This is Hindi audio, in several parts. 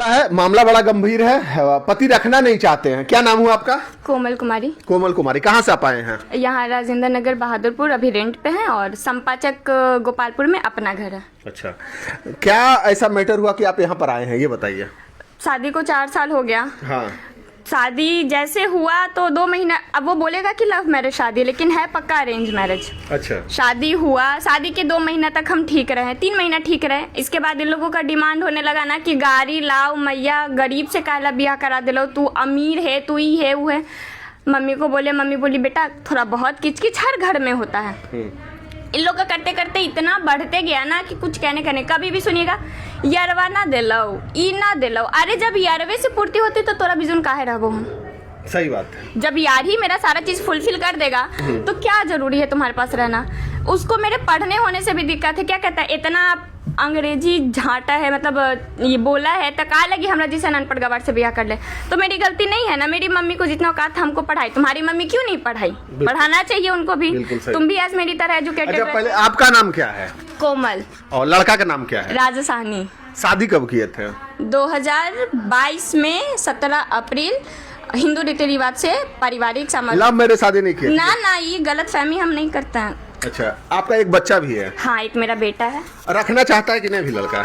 है मामला बड़ा गंभीर है। पति रखना नहीं चाहते हैं। क्या नाम हुआ आपका? कोमल कुमारी। कोमल कुमारी, कहाँ से आप आए हैं? यहाँ राजेंद्र नगर बहादुरपुर अभी रेंट पे है और संपाचक गोपालपुर में अपना घर है। अच्छा, क्या ऐसा मैटर हुआ कि आप यहाँ पर आए हैं, ये बताइए। शादी को 4 साल हो गया। हाँ। शादी जैसे हुआ तो 2 महीना, अब वो बोलेगा कि लव मैरिज शादी, लेकिन है पक्का अरेंज मैरिज। अच्छा। शादी हुआ, शादी के 2 महीना तक हम ठीक रहे, 3 महीना ठीक रहे। इसके बाद इन लोगों का डिमांड होने लगा ना कि गाड़ी लाओ मैया, गरीब से काला ब्याह करा दिलो, तू अमीर है, तू ही है वो है। मम्मी को बोले, मम्मी बोली बेटा थोड़ा बहुत किचकिच हर घर में होता है। इन लोग का करते करते इतना बढ़ते गया ना कि कुछ कहने का नहीं। कभी भी सुनिएगा यारवा ना दिलो, ई ना दिलो। अरे जब यारवे से पूर्ति होती तो तोरा बिजुन काहे रहबो हम। सही बात है। जब यार ही मेरा सारा चीज फुलफिल कर देगा तो क्या जरूरी है तुम्हारे पास रहना। उसको मेरे पढ़ने होने से भी दिक्कत है। क्या कहता है इतना अंग्रेजी झाटा है, मतलब ये बोला है तो का लगी हमरा जिसे अनपढ़ गवार से ब्याह कर ले। तो मेरी गलती नहीं है ना। मेरी मम्मी को जितना औकात था हमको पढ़ाई, तुम्हारी मम्मी क्यों नहीं पढ़ाई? पढ़ाना चाहिए उनको भी। तुम भी आज मेरी तरह एजुकेटेड। अच्छा, पहले आपका नाम क्या है? कोमल। और लड़का का नाम क्या है? राजसाहनी। शादी कब किए थे? 2022 में 17 अप्रैल हिंदू रीति रिवाज से पारिवारिक समाज। लव मैरिज शादी नहीं किए? ना ये गलत फहमी हम नहीं करते हैं। अच्छा, आपका एक बच्चा भी है? हाँ, एक मेरा बेटा है। रखना चाहता है कि नहीं भी लड़का?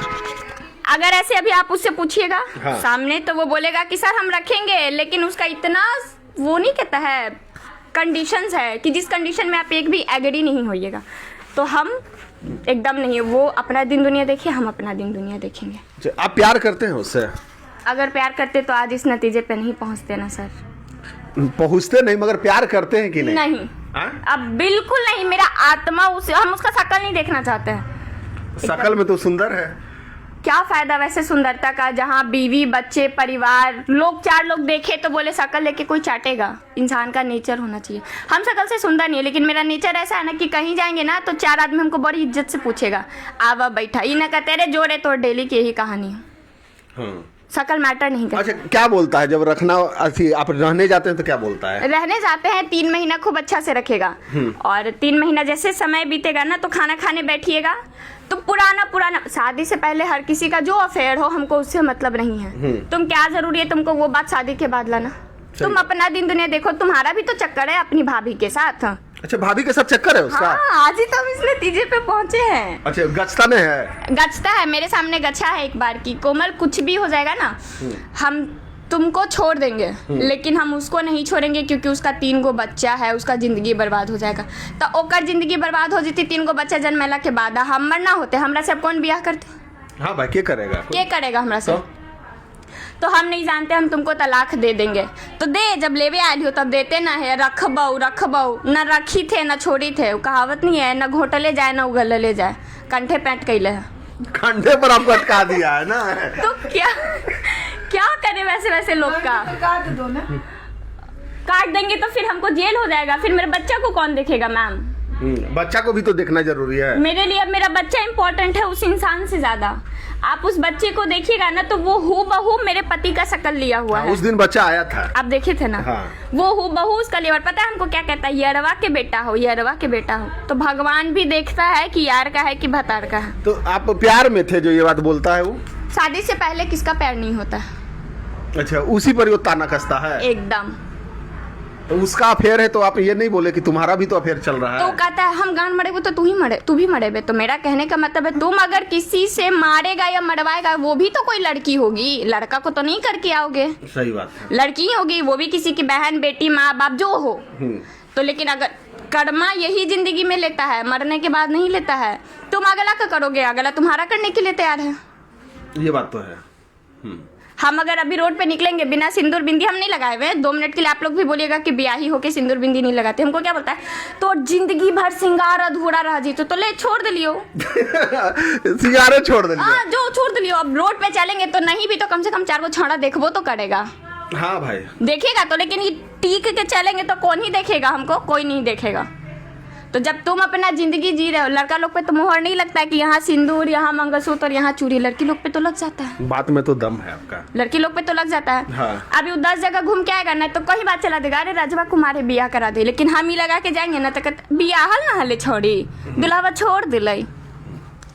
अगर ऐसे अभी आप उससे पूछिएगा हाँ। सामने तो वो बोलेगा कि सर हम रखेंगे, लेकिन उसका इतना वो नहीं कहता है, कंडीशंस है कि जिस कंडीशन में आप एक भी एग्री नहीं होइएगा तो हम एकदम नहीं। वो अपना दिन दुनिया देखिए, हम अपना दिन दुनिया देखेंगे। अच्छा, आप प्यार करते हैं उससे? अगर प्यार करते तो आज इस नतीजे पे नहीं पहुंचते ना सर। पहुंचते नहीं, मगर प्यार करते हैं कि नहीं? नहीं। हाँ? अब बिल्कुल नहीं। मेरा आत्मा उसे, हम उसका शकल नहीं देखना चाहते हैं। शकल में तो सुंदर है। क्या फायदा वैसे सुंदरता का, जहाँ बीवी बच्चे परिवार लोग 4 लोग देखे तो बोले शकल लेके कोई चाटेगा। इंसान का नेचर होना चाहिए। हम शकल से सुंदर नहीं है, लेकिन मेरा नेचर ऐसा है ना कि कहीं जाएंगे ना तो 4 आदमी हमको बड़ी इज्जत से पूछेगा, आवा बैठा ही ना कहते रे जोड़े तो डेली की यही कहानी है। हाँ। शकल मैटर नहीं करता। अच्छा, क्या बोलता है जब रखना, आप रहने जाते हैं तो क्या बोलता है? रहने जाते हैं 3 महीना खूब अच्छा से रखेगा और 3 महीना जैसे समय बीतेगा ना तो खाना खाने बैठिएगा तो पुराना शादी से पहले हर किसी का जो अफेयर हो हमको उससे मतलब नहीं है। तुम क्या जरूरी है तुमको वो बात शादी के बाद लाना। तुम अपना दिन दुनिया देखो। तुम्हारा भी तो चक्कर है अपनी भाभी के साथ। अच्छा, भाभी के साथ चक्कर है उसका? हाँ, आज ही तो हम इस नतीजे पे पहुंचे हैं। अच्छा, गचता में है? गचता है, मेरे सामने गच्छा है एक बार की। कोमल कुछ भी हो जाएगा ना हम तुमको छोड़ देंगे, लेकिन हम उसको नहीं छोड़ेंगे क्योंकि उसका 3 गो बच्चा है। उसका जिंदगी बर्बाद हो जाएगा तो ओकर जिंदगी बर्बाद हो जाती 3 गो बच्चा जन्मेला के बाद। हमर ना होते, हमरा से कौन ब्याह करते? हाँ भाई, क्या करेगा हमरा से? तो हम नहीं जानते, हम तुमको तलाक दे देंगे तो दे। जब लेवे आयल हो तब देते ना है। रखबऊ न रखी थे न छोड़ी थे, वो कहावत नहीं है, न घोटले जाए न उगलले जाए। कंठे पैंट कैले है, कंधे पर आपको अटका दिया है ना। तो क्या करे वैसे लोग का। काट दो ना। काट देंगे तो फिर हमको जेल हो जाएगा। फिर मेरे बच्चा को कौन देखेगा मैम? बच्चा को भी तो देखना जरूरी है। मेरे लिए अब मेरा बच्चा इम्पोर्टेंट है उस इंसान से ज्यादा। आप उस बच्चे को देखिएगा ना तो वो हूबहू मेरे पति का शक्ल लिया हुआ है। उस दिन बच्चा आया था, आप देखे थे ना? हाँ। वो हूबहू उसका लेवर। पता है हमको क्या कहता है? यारवा के बेटा हो, यारवा के बेटा हो। तो भगवान भी देखता है कि यार का है कि भतार का है। तो आप प्यार में थे जो ये बात बोलता है वो? शादी से पहले किसका प्यार नहीं होता? अच्छा, उसी पर वो ताना कसता है एकदम। तो उसका अफेयर है तो आप ये नहीं बोले कि तुम्हारा भी तो अफेयर चल रहा है? तो कहता है हम गान मरेबो तो तू भी मरेबे। तो मेरा कहने का मतलब है तुम अगर किसी से मारेगा या मरवाएगा वो भी तो कोई लड़की होगी, लड़का को तो नहीं करके आओगे। सही बात है। लड़की होगी, वो भी किसी की बहन बेटी माँ बाप जो हो। तो लेकिन अगर कर्मा यही जिंदगी में लेता है, मरने के बाद नहीं लेता है। तुम अगला का करोगे, अगला तुम्हारा करने के लिए तैयार है। ये बात तो है। हम अगर अभी रोड पे निकलेंगे बिना सिंदूर बिंदी हम नहीं लगाए हुए, 2 मिनट के लिए आप लोग भी बोलिएगा कि ब्याही होके सिंदूर बिंदी नहीं लगाते। हमको क्या बोलता है तो जिंदगी भर सिंगार अधूरा रह जी तो ले छोड़ दिलियो। सिंगारे छोड़ दिलियो। हाँ, जो छोड़ दिलियो। अब रोड पे चलेंगे तो नहीं भी तो कम से कम 4 गो छौड़ा देखबो तो करेगा। हाँ भाई, देखेगा तो, लेकिन ये टीक के चलेंगे तो कौन ही देखेगा हमको? कोई नहीं देखेगा। तो जब तुम अपना जिंदगी जी रहे हो, लड़का लोग पे तो मोहर नहीं लगता है कि यहाँ सिंदूर, यहाँ मंगलसूत्र और यहाँ चूड़ी। लड़की लोग पे तो लग जाता है। बात में तो दम है आपका। लड़की लोग पे तो लग जाता है। हाँ। अभी वो 10 जगह घूम के आएगा ना तो कहीं बात चला देगा, अरे राजवा कुमार बियाह करा दे। लेकिन हम ही लगा के जाएंगे ना तो बियाहल ना हले छोड़ी, दुल्हावा छोड़ दिलाई।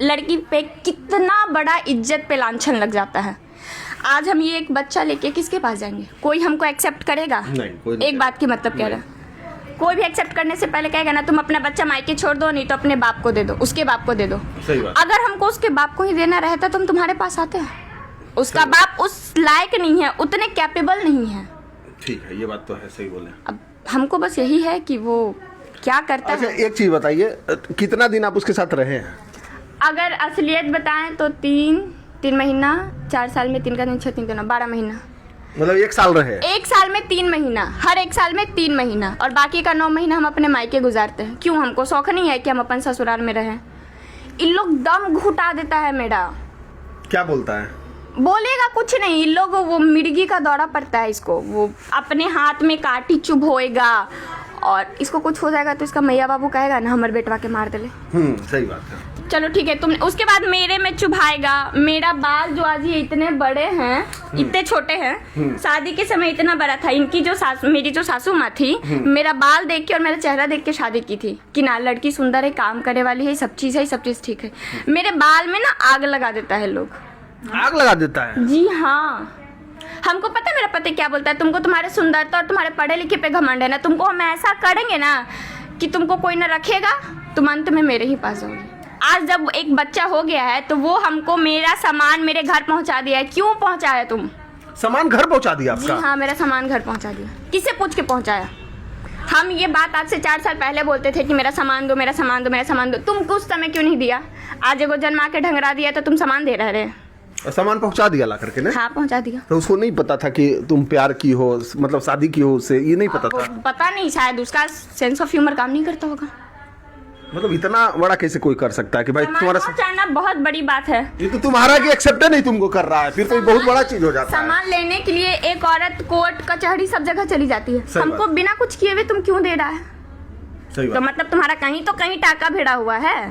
लड़की पे कितना बड़ा इज्जत पे लांछन लग जाता है। आज हम ये एक बच्चा लेके किसके पास जाएंगे? कोई हमको एक्सेप्ट करेगा? नहीं, कोई नहीं एक बात की मतलब कह रहा है, कोई भी एक्सेप्ट करने से पहले कहेगा ना तुम अपना बच्चा मायके छोड़ दो, नहीं तो अपने बाप को दे दो, उसके बाप को दे दो। सही बात। अगर हमको उसके बाप को ही देना रहता तो हम तुम्हारे पास आते हैं। उसका बाप उस लायक नहीं है, उतने कैपेबल नहीं है। ठीक है, ये बात तो है, सही बोले। अब हमको बस यही है कि वो क्या करता अच्छा, है। एक चीज बताइए, कितना दिन आप उसके साथ रहे हैं? अगर असलियत बताएं तो 3 महीना, 4 साल में 3 का दिन 6 3 दिन 12 महीना। मतलब 1 साल रहे? 1 साल में 3 महीना, हर 1 साल में 3 महीना, और बाकी का 9 महीना हम अपने मायके गुजारते हैं। क्यों? हमको शौक नहीं है कि हम अपन ससुराल में रहें। इन लोग दम घुटा देता है मेरा। क्या बोलता है? बोलेगा कुछ नहीं, इन लोग वो मिर्गी का दौरा पड़ता है इसको। वो अपने हाथ में काटी चुभ होएगा और इसको कुछ हो जाएगा तो इसका मैया बाबू कहेगा ना हमारे बेटवा के मार दले। सही बात है। चलो ठीक है, तुमने उसके बाद मेरे में चुभाएगा। मेरा बाल जो आज ये इतने बड़े हैं, इतने छोटे हैं, शादी के समय इतना बड़ा था। इनकी जो मेरी जो सासू माँ थी, मेरा बाल देख के और मेरा चेहरा देख के शादी की थी कि ना लड़की सुंदर है, काम करने वाली है, सब चीज ठीक है। मेरे बाल में ना आग लगा देता है लोग। आग लगा देता है? जी हाँ। हमको पता है मेरा पति क्या बोलता है, तुमको तुम्हारे सुंदरता और तुम्हारे पढ़े लिखे पे घमंड है ना, तुमको हम ऐसा करेंगे ना कि तुमको कोई ना रखेगा, तुम अंत में मेरे ही पास होगी। आज जब एक बच्चा हो गया है तो वो हमको मेरा सामान मेरे घर पहुंचा दिया है। क्यों पहुंचाया तुम? सामान घर पहुंचा दिया जी आपका? हाँ, मेरा सामान घर पहुंचा दिया। किससे पूछ के पहुंचाया? हम ये बात आज से 4 साल पहले बोलते थे कि मेरा सामान दो, मेरा सामान दो, मेरा सामान दो। तुम कुछ समय क्यों नहीं दिया? आज एगो जन्मा के ढंगरा दिया तो तुम सामान दे रहे। सामान पहुंचा दिया ला करके ने? हाँ, पहुंचा दिया। तो उसको नहीं पता था कि तुम प्यार की हो, मतलब शादी की हो उससे? ये नहीं पता था? पता नहीं, शायद उसका सेंस ऑफ ह्यूमर काम नहीं करता होगा। मतलब इतना बड़ा कैसे कोई कर सकता है कि भाई तुम्हारा पहुंचाना बहुत बड़ी बात है। ये तो तुम्हारा की एक्सेप्ट नहीं तुमको कर रहा है, फिर तो ये बहुत बड़ा चीज हो जाता है। सामान लेने के लिए एक औरत कोर्ट कचहरी सब जगह चली जाती है, हमको बिना कुछ किए हुए तुम क्यों दे रहा है? सही बात। तो मतलब तुम्हारा कहीं तो कहीं टाका भिड़ा हुआ है,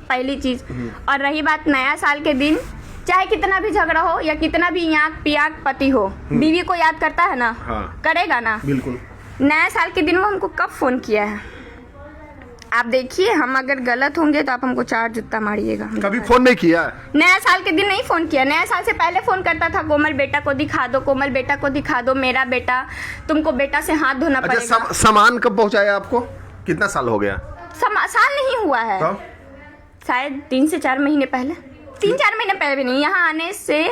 पहली चीज। और रही बात नया साल के दिन, चाहे कितना भी झगड़ा हो या कितना भी याक पियाक पति हो, बीवी को याद करता है ना? हाँ। करेगा ना? बिल्कुल। नया साल के दिन वो हमको कब फोन किया है आप देखिए। हम अगर गलत होंगे तो आप हमको 4 जुत्ता मारिएगा। कभी फोन नहीं किया? नया साल के दिन नहीं फोन किया, नया साल से पहले फोन करता था। कोमल बेटा को दिखा दो, कोमल बेटा को दिखा दो, मेरा बेटा, तुमको बेटा से हाथ धोना पड़ेगा। सामान कब पहुंचाया आपको? कितना साल हो गया? साल नहीं हुआ है तो? शायद 3 से 4 महीने पहले। 3-4 महीने पहले भी नहीं, यहाँ आने से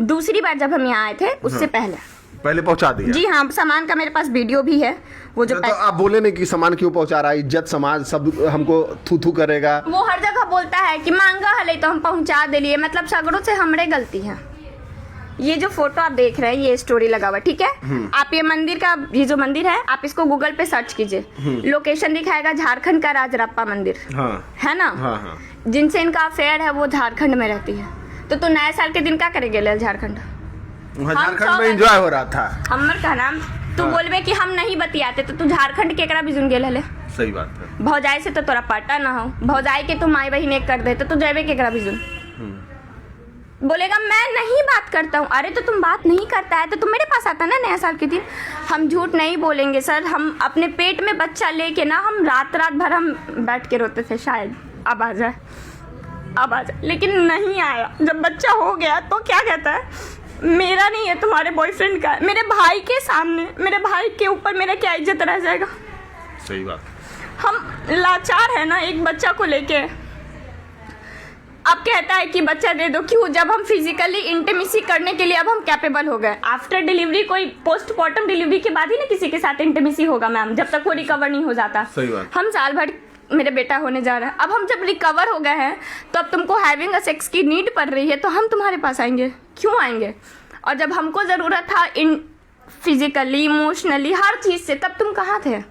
दूसरी बार जब हम यहाँ आए थे उससे पहले पहुंचा दिया। जी हाँ, सामान का मेरे पास वीडियो भी है। वो जो तो आप बोले नहीं कि सामान क्यों पहुंचा रहा है, इज्जत समाज सब हमको थू करेगा। वो हर जगह बोलता है कि मांगा हले तो हम पहुंचा दे लिए, मतलब सगड़ों से हमरे गलती है। ये जो फोटो आप देख रहे हैं, ये स्टोरी लगा हुआ, ठीक है? आप ये मंदिर का, ये जो मंदिर है, आप इसको गूगल पे सर्च कीजिए, लोकेशन दिखाएगा झारखंड का राजरप्पा मंदिर। हाँ। है ना? हाँ। जिनसे इनका अफेयर है वो झारखंड में रहती है। तो नए साल के दिन क्या करेंगे झारखंड? झारखंड में एंजॉय हो रहा था। हमर का नाम तू बोलबे कि हम नहीं बतियाते तो तू झारखंड केकरा बिजुन गेल हले? सही बात है। भौजाई से तो तोरा पता ना हो, भौजाई के तू माई बहन एक कर दे तो तू जेबे केकरा बिजुन? बोलेगा मैं नहीं बात करता हूँ। अरे तो तुम बात नहीं करता है तो तुम मेरे पास आता ना नया साल के दिन। हम झूठ नहीं बोलेंगे सर, हम अपने पेट में बच्चा लेके ना, हम रात भर हम बैठ के रोते थे शायद अब आ जाए, लेकिन नहीं आया। जब बच्चा हो गया तो क्या कहता है, मेरा नहीं है तुम्हारे बॉयफ्रेंड का है। मेरे भाई के सामने, मेरे भाई के ऊपर मेरा क्या इज्जत रह जाएगा? सही बात। हम लाचार है ना एक बच्चा को लेके। अब कहता है कि बच्चा दे दो। क्यों? जब हम फिजिकली इंटीमेसी करने के लिए अब हम कैपेबल हो गए। आफ्टर डिलीवरी, कोई पोस्टमार्टम डिलीवरी के बाद ही ना किसी के साथ इंटीमेसी होगा मैम, जब तक वो रिकवर नहीं हो जाता। सही बात। हम साल भर, मेरे बेटा होने जा रहा है, अब हम जब रिकवर हो गए हैं तो अब तुमको हैविंग अ सेक्स की नीड पड़ रही है तो हम तुम्हारे पास आएंगे। क्यों आएंगे? और जब हमको ज़रूरत था इन फिजिकली, इमोशनली, हर चीज़ से, तब तुम कहाँ थे?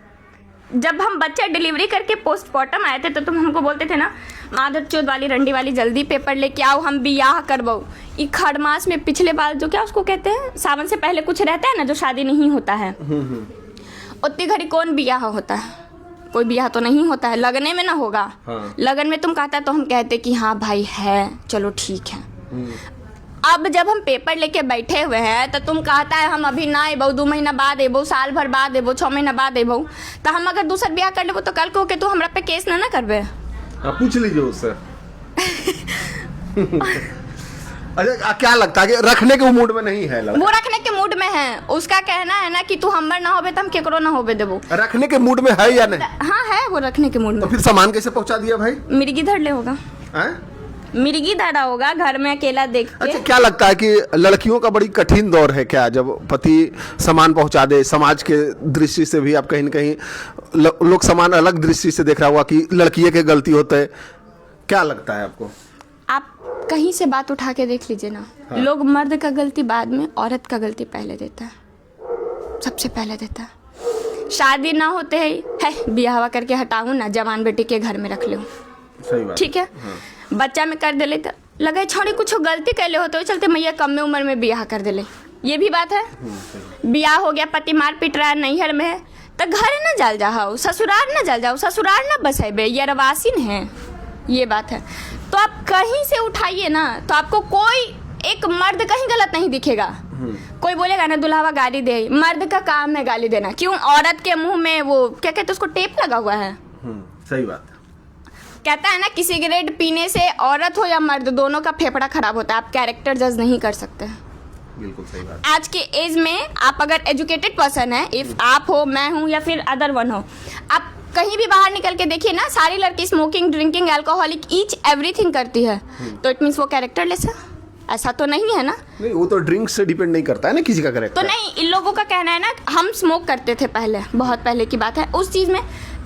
जब हम बच्चा डिलीवरी करके पोस्टमार्टम आए थे तो तुम हमको बोलते थे ना, माधर चौथ वाली रंडी वाली जल्दी पेपर लेके आओ, हम बियाह करवाओ। ये खड़मास में पिछले बार जो, क्या उसको कहते हैं, सावन से पहले कुछ रहता है ना जो शादी नहीं होता है, उतनी घड़ी कौन बियाह होता है? कोई बियाह तो नहीं होता है, लगने में ना होगा। हाँ। लगन में तुम कहता तो हम कहते कि हाँ भाई है, चलो ठीक है। अब जब हम पेपर लेके बैठे हुए हैं तो तुम कहता है हम अभी ना एबो, 2 महीना बाद एबो, साल भर बाद एबो, 6 महीना बाद एबो। तो हम अगर दूसरा ब्याह कर लेबो तो कल को के तू हमरा पे केस ना करबे? पूछ लीजिए उससे। अरे क्या लगता है कि रखने के मूड में नहीं है लड़का? वो रखने के मूड में है, उसका कहना है ना कि तू हमर ना होबे तो हम केकरो ना होबे देबो। रखने के मूड में है या नहीं? हाँ है, वो रखने के मूड तो में। फिर सामान कैसे पहुंचा दिया भाई? मिर्गी धड़ ले होगा, मिर्गी धड़ा होगा घर में अकेला देख के। अच्छा, क्या लगता है कि लड़कियों का बड़ी कठिन दौर है क्या, जब पति सामान पहुंचा दे? समाज के दृष्टि से भी आप कहीं न कहीं लोग सामान अलग दृष्टि से देख रहा होगा कि लड़की के गलती होते है, क्या लगता है आपको? आप कहीं से बात उठा के देख लीजिए ना। हाँ। लोग मर्द का गलती बाद में, औरत का गलती पहले देता है, सबसे पहले देता है। शादी ना होते है ब्याह करके हटाऊं ना, जवान बेटी के घर में रख ले, सही बात, ठीक है। हाँ। बच्चा में कर देले तो लगे छोड़ी कुछ गलती कर ले हो तो चलते मैया कम में उम्र में ब्याह कर देले, ये भी बात है। ब्याह हो गया, पति मार पीट रहा है, नैहर में है तो घर ना जल जाओ, ससुराल ना जल जाओ, ससुराल ना बसेबे, ये रवासीन है, ये बात है। तो आप कहीं से उठाइए ना, तो आपको कोई एक मर्द कहीं गलत नहीं दिखेगा। कोई बोलेगा ना दुल्हावा गाली दे, मर्द का काम है गाली देना, क्यों? औरत के मुंह में वो क्या कहते हैं उसको, टेप लगा हुआ है। सही बात। कहता है ना कि सिगरेट पीने से औरत हो या मर्द दोनों का फेफड़ा खराब होता है। आप कैरेक्टर जज नहीं कर सकते। बिल्कुल सही बात। आज के एज में आप अगर एजुकेटेड पर्सन है, इफ आप हो, मैं हूँ या फिर अदर वन हो, आप कहीं भी बाहर निकल के देखिए ना, सारी लड़की smoking, drinking, alcoholic, each everything करती है, तो इट मीन्स वो कैरेक्टरलेस है? ऐसा तो नहीं है ना। नहीं, वो तो ड्रिंक से डिपेंड नहीं करता है ना किसी का कैरेक्टर। तो नहीं, इन लोगों का कहना है ना, हम स्मोक करते थे पहले, बहुत पहले की बात है, उस चीज में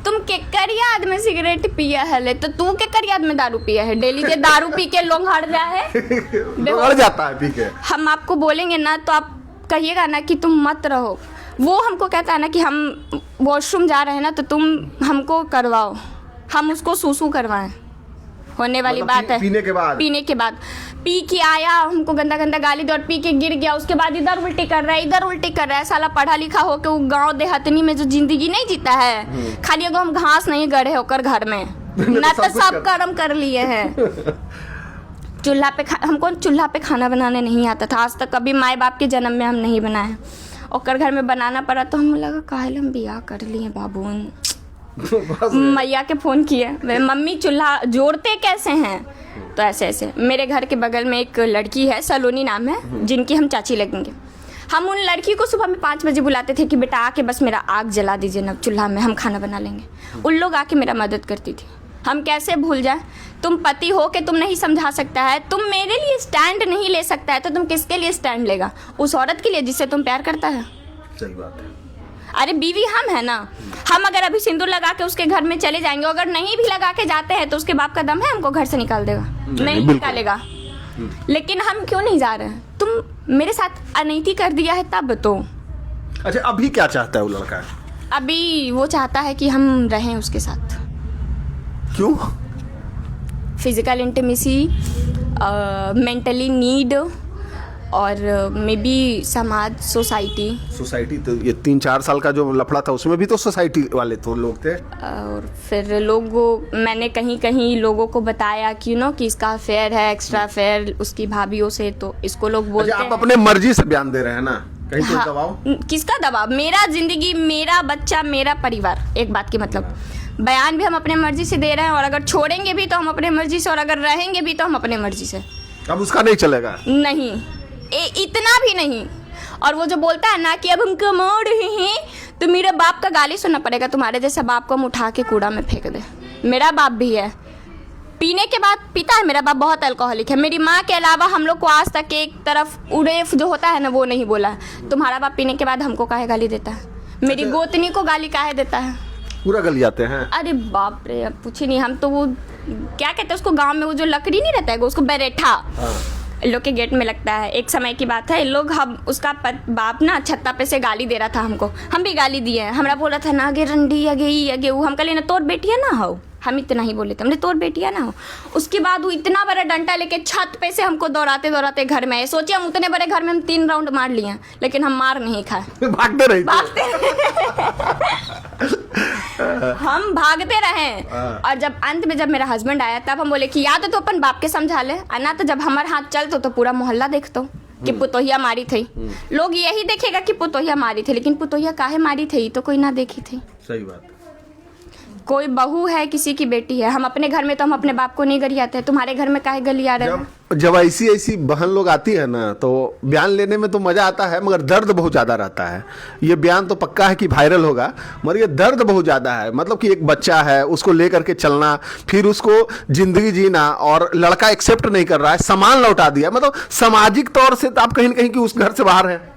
तुम के करिया आदमी सिगरेट पिया है ले, तो तू के करिया आदमी दारू पिया है, डेली जे दारू पी के लोग हट जा है हट जाता है पी के। हम आपको बोलेंगे ना तो आप कहिएगा ना कि तुम मत रहो। वो हमको कहता है ना कि हम वॉशरूम जा रहे हैं ना तो तुम हमको करवाओ, हम उसको सूसू करवाएं, होने वाली बात है। पीने के बाद पी के आया, हमको गंदा गंदा गाली दे और पी के गिर गया, उसके बाद इधर उल्टी कर रहा है, इधर उल्टी कर रहा है। साला पढ़ा लिखा हो के वो गाँव देहातनी में जो जिंदगी नहीं जीता है, खाली अगर हम घास नहीं गड़े होकर घर में ना तो सब कर्म कर लिए हैं। हमको चूल्हा पे खाना बनाने नहीं आता था, आज तक कभी माए बाप के जन्म में हम नहीं बनाए, और घर में बनाना पड़ा तो हम लगा काहे हम बियाह कर लिए बाबून। मैया के फोन किए, मम्मी चूल्हा जोड़ते कैसे हैं, तो ऐसे ऐसे। मेरे घर के बगल में एक लड़की है, सलोनी नाम है, जिनकी हम चाची लगेंगे। हम उन लड़की को सुबह में 5 बजे बुलाते थे कि बेटा आके बस मेरा आग जला दीजिए ना चूल्हा में, हम खाना बना लेंगे। उन लोग आके मेरा मदद करती थी। हम कैसे भूल जाए? तुम पति हो के तुम नहीं समझा सकता है, तुम मेरे लिए स्टैंड नहीं ले सकता है, तो तुम किसके लिए स्टैंड लेगा? उस औरत के लिए जिससे तुम प्यार करता है। सही बात है। अरे बीवी हम है ना, हम अगर अभी सिंदूर लगा के उसके घर में चले जाएंगे, अगर नहीं भी लगा के जाते हैं तो उसके बाप का दम है हमको घर से निकाल देगा? नहीं निकालेगा। लेकिन हम क्यों नहीं जा रहे हैं? तुम मेरे साथ अनैति कर दिया है तब तो। अच्छा, अभी क्या चाहता है वो लड़का? अभी वो चाहता है कि हम रहें उसके साथ। क्यों? फिजिकल इंटीमेसी, मेंटली नीड, और मे बी समाज, सोसाइटी। तो ये 3-4 साल का जो लफड़ा था उसमें भी तो सोसाइटी वाले तो लोग थे, और फिर मैंने कहीं कहीं लोगों को बताया कि कि इसका अफेयर है, एक्स्ट्रा अफेयर उसकी भाभीयों से, तो इसको लोग बोलते हैं। आप अपने मर्जी से बयान दे रहे हैं ना, कहीं हाँ, दबाव? किसका दबाव? मेरा जिंदगी, मेरा बच्चा, मेरा परिवार, एक बात की मतलब। बयान भी हम अपने मर्जी से दे रहे हैं, और अगर छोड़ेंगे भी तो हम अपने मर्जी से, और अगर रहेंगे भी तो हम अपने मर्जी से। अब उसका नहीं चलेगा? नहीं, इतना भी नहीं। और वो जो बोलता है ना कि अब हम कमा रहे हैं तो मेरा बाप का गाली सुनना पड़ेगा, तुम्हारे जैसे बाप को हम उठा के कूड़ा में फेंक दे। मेरा बाप भी है, पीने के बाद पीता है, मेरा बाप बहुत अल्कोहलिक है। मेरी माँ के अलावा हम लोग को आज तक एक तरफ उड़ेफ जो होता है ना वो नहीं बोला है। तुम्हारा बाप पीने के बाद हमको काहे गाली देता है? मेरी गोतनी को गाली काहे देता है? पूरा गल जाते हैं। अरे बाप रे, अब पूछी नहीं। हम तो वो क्या कहते हैं उसको, गाँव में वो जो लकड़ी नहीं रहता है उसको बेरेठा, लोग के गेट में लगता है। एक समय की बात है, लोग हम उसका बाप ना छत्ता पे से गाली दे रहा था हमको, हम भी गाली दिए हैं। हमरा बोला था ना, आगे रंडी आगे वो, हम कहले ना तोर बेटिया ना हो, हम इतना ही बोले थे, हमने तोर बेटिया ना हो। उसके बाद वो इतना बड़ा डंडा लेके छत पे से हमको दौड़ाते दौड़ाते घर में आए। सोचिए, हम उतने बड़े घर में हम 3 राउंड मार लिए, लेकिन हम मार नहीं खाए। भागते रहे हम भागते रहे। और जब अंत में जब मेरा हस्बैंड आया तब हम बोले कि या तो अपन बाप के समझा ले, ना तो जब हमारे हाथ चलतो तो पूरा मोहल्ला देखतो कि पुतोहिया मारी थी। लोग यही देखेगा कि पुतोहिया मारी थी, लेकिन पुतोहिया काहे मारी थी तो कोई ना देखी थी। सही बात। कोई बहू है, किसी की बेटी है, हम अपने घर में तो हम अपने बाप को नहीं गरियाते, तुम्हारे घर में काहे गरिया रहे हैं? जब ऐसी ऐसी बहन लोग आती है ना तो बयान लेने में तो मजा आता है, मगर दर्द बहुत ज्यादा रहता है। ये बयान तो पक्का है कि वायरल होगा, मगर ये दर्द बहुत ज्यादा है। मतलब कि एक बच्चा है, उसको लेकर के चलना, फिर उसको जिंदगी जीना, और लड़का एक्सेप्ट नहीं कर रहा है, सामान लौटा दिया। मतलब सामाजिक तौर से तो आप कहीं ना कहीं कि उस घर से बाहर है।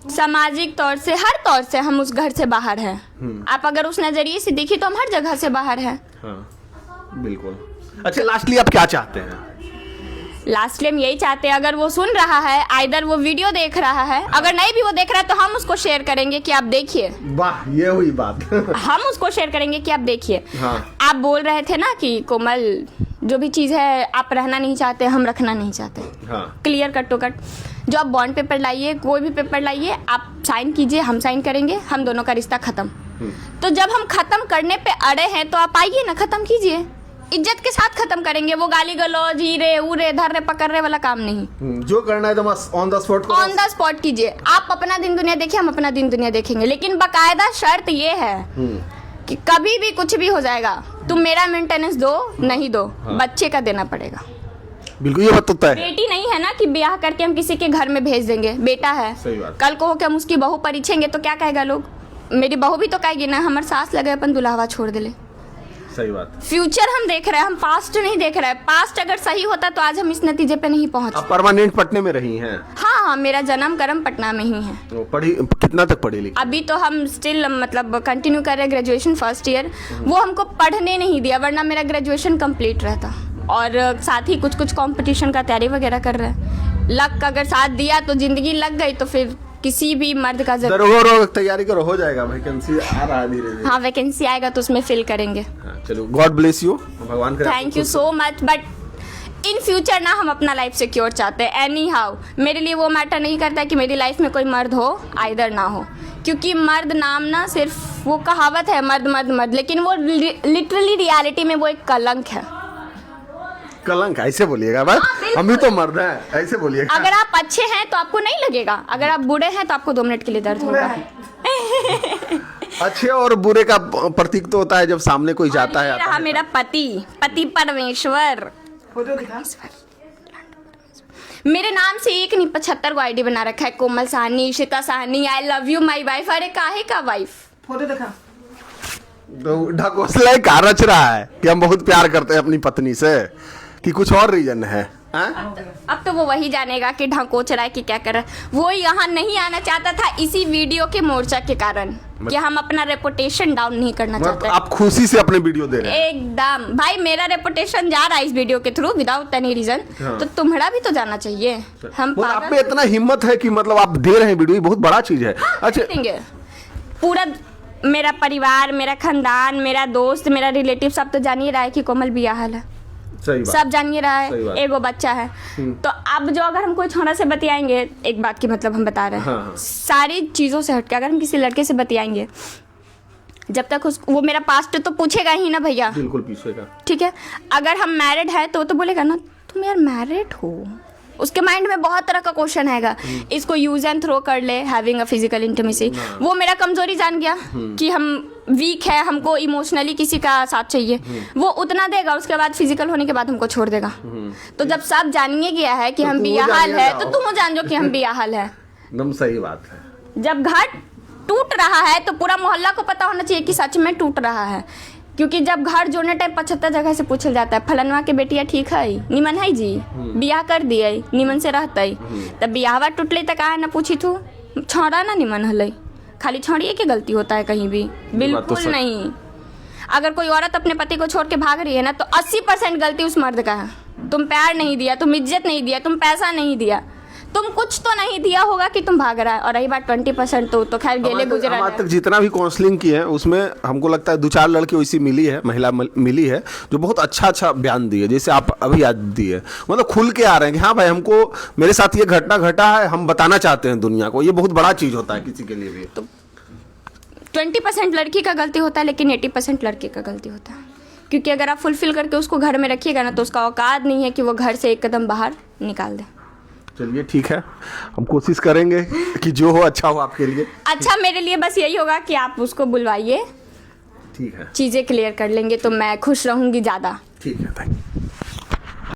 सामाजिक तौर से, हर तौर से हम उस घर से बाहर हैं। आप अगर उस नजरिए से देखिए तो हम हर जगह से बाहर हैं। हाँ, बिल्कुल। अच्छा, लास्टली आप क्या चाहते हैं? लास्टली हम यही चाहते हैं, अगर वो सुन रहा है, आइदर वो वीडियो देख रहा है, अगर नहीं भी वो देख रहा है तो हम उसको शेयर करेंगे कि आप देखिए। वाह, ये हुई बात। हम उसको शेयर करेंगे कि आप देखिए। हाँ। आप बोल रहे थे ना कि कोमल, जो भी चीज़ है आप रहना नहीं चाहते, हम रखना नहीं चाहते। हाँ। Clear cut to cut. जो आप बॉन्ड पेपर लाइए, कोई भी पेपर लाइए, आप साइन कीजिए, हम साइन करेंगे, हम दोनों का रिश्ता खत्म। तो जब हम खत्म करने पे अड़े हैं तो आप आइए ना, खत्म कीजिए, इज्जत के साथ खत्म करेंगे। वो गाली गलौज, ही रे ऊ रे धर रे पकड़ रे वाला काम नहीं। जो करना है तो बस on the spot, on the spot कीजिए। आप अपना दिन दुनिया देखिए, हम अपना दिन दुनिया देखेंगे, लेकिन बकायदा शर्त ये है कि कभी भी कुछ भी हो जाएगा, तुम मेरा मेंटेनेंस दो नहीं दो, बच्चे का देना पड़ेगा। बिल्कुल, ये बात तो तय है। बेटी नहीं है ना कि ब्याह करके हम किसी के घर में भेज देंगे, बेटा है। सही बात। कल को हो के हम उसकी बहू परीछेंगे तो क्या कहेगा लोग? मेरी बहू भी तो कहेगी ना, हमारे सास लगे अपन दुल्हावा छोड़ दिले। सही बात। फ्यूचर हम देख रहे हैं, हम पास्ट नहीं देख रहे हैं। पास्ट अगर सही होता तो आज हम इस नतीजे पे नहीं पहुंच। आप परमानेंट पटने में रही हैं? हाँ, मेरा जन्म कर्म पटना में ही है। पढ़ी कितना तक पढ़ी लिखी? अभी तो हम स्टिल मतलब कंटिन्यू कर रहे हैं, ग्रेजुएशन फर्स्ट ईयर। वो हमको पढ़ने नहीं दिया, वरना मेरा ग्रेजुएशन कंप्लीट रहता। और साथ ही कुछ कुछ कंपटीशन का तैयारी वगैरह कर रहे हैं। लक अगर साथ दिया तो जिंदगी लग गई, तो फिर किसी भी मर्द का जरूर तैयारी करो, हो जाएगा। वैकेंसी आ रहा है धीरे धीरे। हाँ, वैकेंसी आएगा तो उसमें फिल करेंगे। चलो, गॉड ब्लेस यू, भगवान करे। Thank you so much. But in future ना हम अपना लाइफ सिक्योर चाहते हैं। एनी हाउ मेरे लिए वो मैटर नहीं करता कि मेरी लाइफ में कोई मर्द हो आइदर ना हो, क्योंकि मर्द नाम ना सिर्फ वो कहावत है, मर्द मर्द मर्द, लेकिन वो लिटरली रियलिटी में वो एक कलंक है। कलंक ऐसे बोलिएगा बस, हम भी तो मर्द हैं, ऐसे बोलिएगा। अगर आप अच्छे हैं तो आपको नहीं लगेगा, अगर आप बुरे हैं तो आपको 2 मिनट के लिए दर्द होगा। अच्छे और बुरे का प्रतीक तो होता है जब सामने कोई जाता है। रहा मेरा पति परमेश्वर, मेरे नाम से एक नहीं 75 को आईडी बना रखा है। Komal Sahni, Ishita Sahni, I love you my wife. अरे काहे का वाइफ? फोटो दिखा। तो ढकोसला का रच रहा है कि हम बहुत प्यार करते हैं अपनी पत्नी से, कि कुछ और रीजन है? अब तो वो वही जानेगा कि ढकोच रहा है कि क्या कर रहा है। वो यहाँ नहीं आना चाहता था इसी वीडियो के मोर्चा के कारण, कि हम अपना रेपुटेशन डाउन नहीं करना चाहते। आप खुशी से अपने वीडियो दे रहे हैं? एकदम भाई, मेरा रेपुटेशन जा रहा है इस वीडियो के थ्रू विदाउट एनी रीजन, तो तुम्हारा भी तो जाना चाहिए। हम आप में इतना हिम्मत है कि मतलब आप दे रहे हैं वीडियो, ये बहुत बड़ा चीज है। अच्छा, देंगे पूरा मेरा परिवार, मेरा खानदान, मेरा दोस्त, मेरा रिलेटिव सब तो जान ही रहा है कि कोमल बियाहल है। सही बात। सब जान ही रहा है, एगो बच्चा है। तो अब जो अगर हम कोई छोरा से बतियाएंगे, एक बात की मतलब हम बता रहे हैं, हाँ। सारी चीज़ों से हटके अगर हम किसी लड़के से बतियाएंगे, जब तक वो मेरा पास्ट तो पूछेगा ही ना भैया। बिल्कुल पूछेगा। ठीक है, अगर हम मैरिड है तो बोलेगा ना तुम यार मैरिड हो। उसके माइंड में बहुत तरह का क्वेश्चन आएगा। इसको यूज एंड थ्रो कर ले, हैविंग अ फिजिकल इंटीमेसी। वो मेरा कमजोरी जान गया कि हम वीक है, हमको इमोशनली किसी का साथ चाहिए, वो उतना देगा, उसके बाद फिजिकल होने के बाद हमको छोड़ देगा। तो जब सब जानिए गया है कि हम बियाहल है, तो तुम जान जो कि हम बियाहल है। एकदम सही बात है। जब घर टूट रहा है तो पूरा मोहल्ला को पता होना चाहिए कि सच में टूट रहा है, क्योंकि जब घर जोड़ने टाइम 75 जगह से पूछल जाता है, फलनवा के बेटिया ठीक है, निमन है जी, बियाह कर दिए, निमन से रहते, तब बियाहवा टूटले तक आए ना पूछी थू, छोड़ा ना निमन हल, खाली छोड़िए की गलती होता है कहीं भी? बिल्कुल नहीं। अगर कोई औरत अपने पति को छोड़ के भाग रही है ना, तो 80% गलती उस मर्द का है। तुम प्यार नहीं दिया, तुम इज्जत नहीं दिया, तुम पैसा नहीं दिया, तुम कुछ तो नहीं दिया होगा कि तुम भाग रहा है। और रही बात 20% तो खैर गेले गुजरा है। तक जितना भी काउंसलिंग की है उसमें हमको लगता है 2-4 लड़की वैसी मिली है, महिला मिली है जो बहुत अच्छा बयान दिए, जैसे आप अभी आज दिए। मतलब खुल के आ रहे हैं कि हाँ भाई, हमको मेरे साथ ये घटना घटा है, हम बताना चाहते हैं दुनिया को। ये बहुत बड़ा चीज होता है किसी के लिए भी। तो 20% लड़की का गलती होता है, लेकिन 80% लड़के का गलती होता है, क्योंकि अगर आप फुलफिल करके उसको घर में रखिएगा ना, तो उसका औकात नहीं है कि वो घर से एक कदम बाहर निकाल दे। चलिए ठीक है, हम कोशिश करेंगे कि जो हो अच्छा हो आपके लिए। अच्छा मेरे लिए बस यही होगा कि आप उसको बुलवाइए, ठीक है, चीज़ें क्लियर कर लेंगे तो मैं खुश रहूँगी ज़्यादा। ठीक है, थैंक यू।